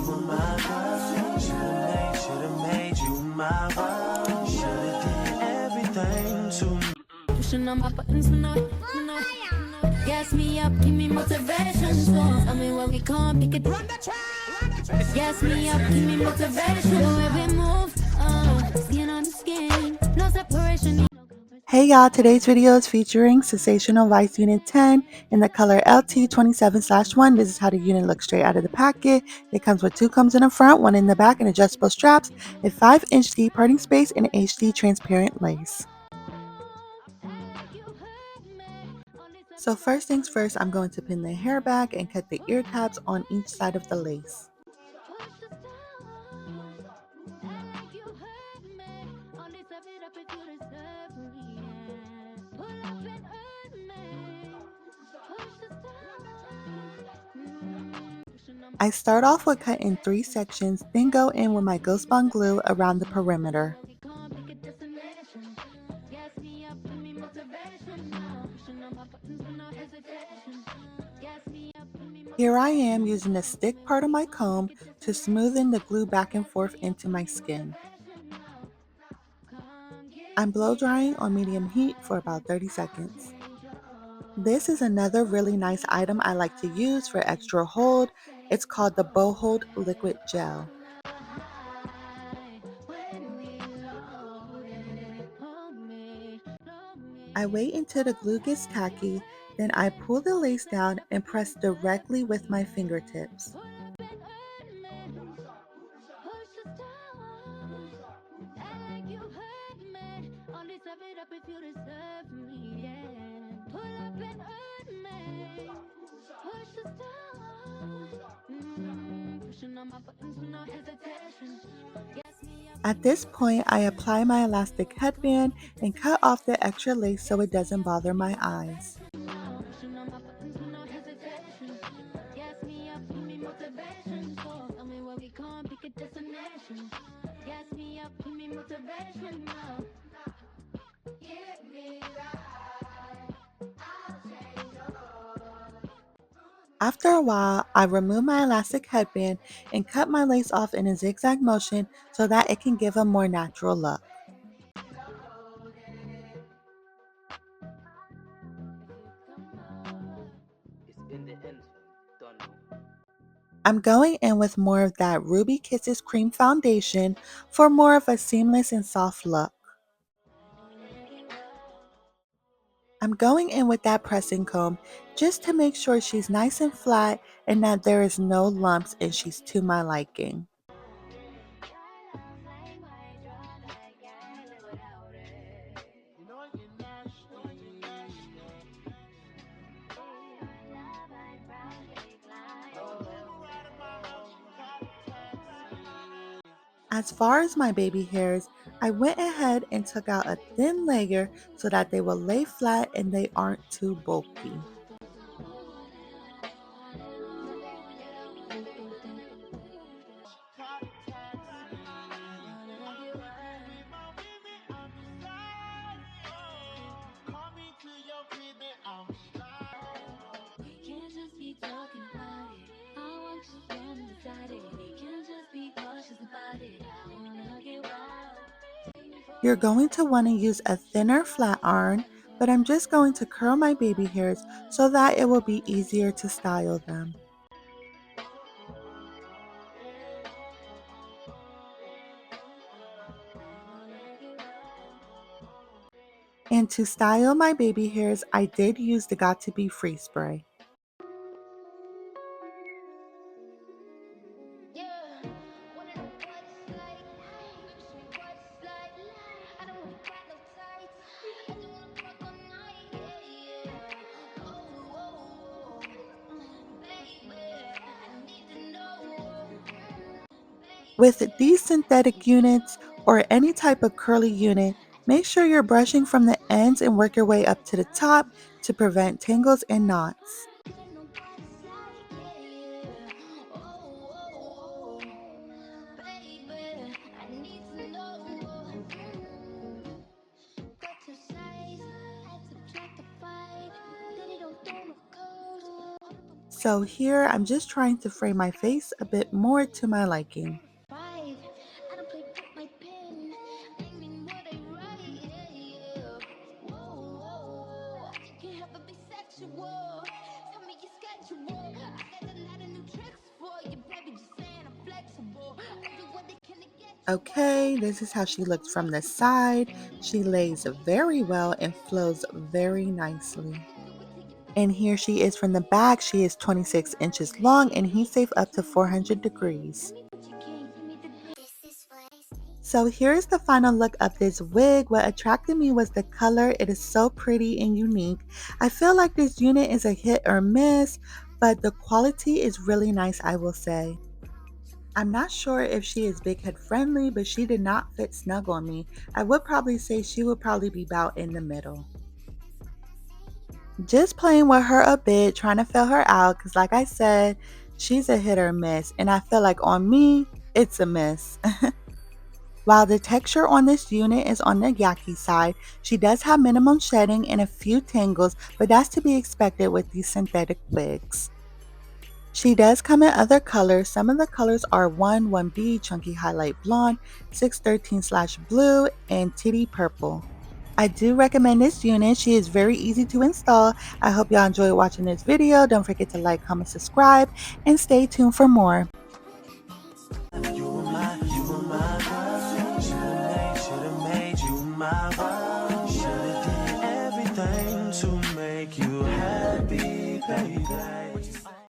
were my girl. Should've made you my world. Should've did everything to me. Pushing on my buttons tonight. Gas me up, give me motivation. So tell me where we come, pick it. Run the track. Gas me up, give me motivation. The way we move, skin on the skin, no separation. Hey y'all, today's video is featuring Sensational Vice Unit 10 in the color LT27/1. This is how the unit looks straight out of the packet. It comes with 2 combs in the front, 1 in the back, and adjustable straps, a 5-inch deep parting space, and HD transparent lace. So first things first, I'm going to pin the hair back and cut the ear tabs on each side of the lace. I start off with cutting 3 sections, then go in with my Ghost Bond glue around the perimeter. Here I am using the stick part of my comb to smoothen the glue back and forth into my skin. I'm blow drying on medium heat for about 30 seconds. This is another really nice item I like to use for extra hold. It's called the Bow Hold Liquid Gel. I wait until the glue gets tacky, then I pull the lace down and press directly with my fingertips. At this point, I apply my elastic headband and cut off the extra lace so it doesn't bother my eyes. After a while, I remove my elastic headband and cut my lace off in a zigzag motion so that it can give a more natural look. I'm going in with more of that Ruby Kisses Cream Foundation for more of a seamless and soft look. I'm going in with that pressing comb just to make sure she's nice and flat and that there is no lumps and she's to my liking. As far as my baby hairs, I went ahead and took out a thin layer so that they will lay flat and they aren't too bulky. You're going to want to use a thinner flat iron, but I'm just going to curl my baby hairs so that it will be easier to style them. And to style my baby hairs, I did use the Got To Be Free spray. With these synthetic units or any type of curly unit, make sure you're brushing from the ends and work your way up to the top to prevent tangles and knots. So here I'm just trying to frame my face a bit more to my liking. Okay, this is how she looks from the side. She lays very well and flows very nicely. And here she is from the back. She is 26 inches long and heat safe up to 400 degrees. So here's the final look of this wig. What attracted me was the color. It is so pretty and unique. I feel like this unit is a hit or miss, but the quality is really nice, I will say. I'm not sure if she is big head friendly, but she did not fit snug on me. I would probably say she would probably be about in the middle. Just playing with her a bit, trying to fill her out, because like I said, she's a hit or miss, and I feel like on me, it's a miss. While the texture on this unit is on the yucky side, she does have minimum shedding and a few tangles, but that's to be expected with these synthetic wigs. She does come in other colors. Some of the colors are 1B, Chunky Highlight Blonde, 613/Blue, and Titty Purple. I do recommend this unit. She is very easy to install. I hope y'all enjoyed watching this video. Don't forget to like, comment, subscribe, and stay tuned for more.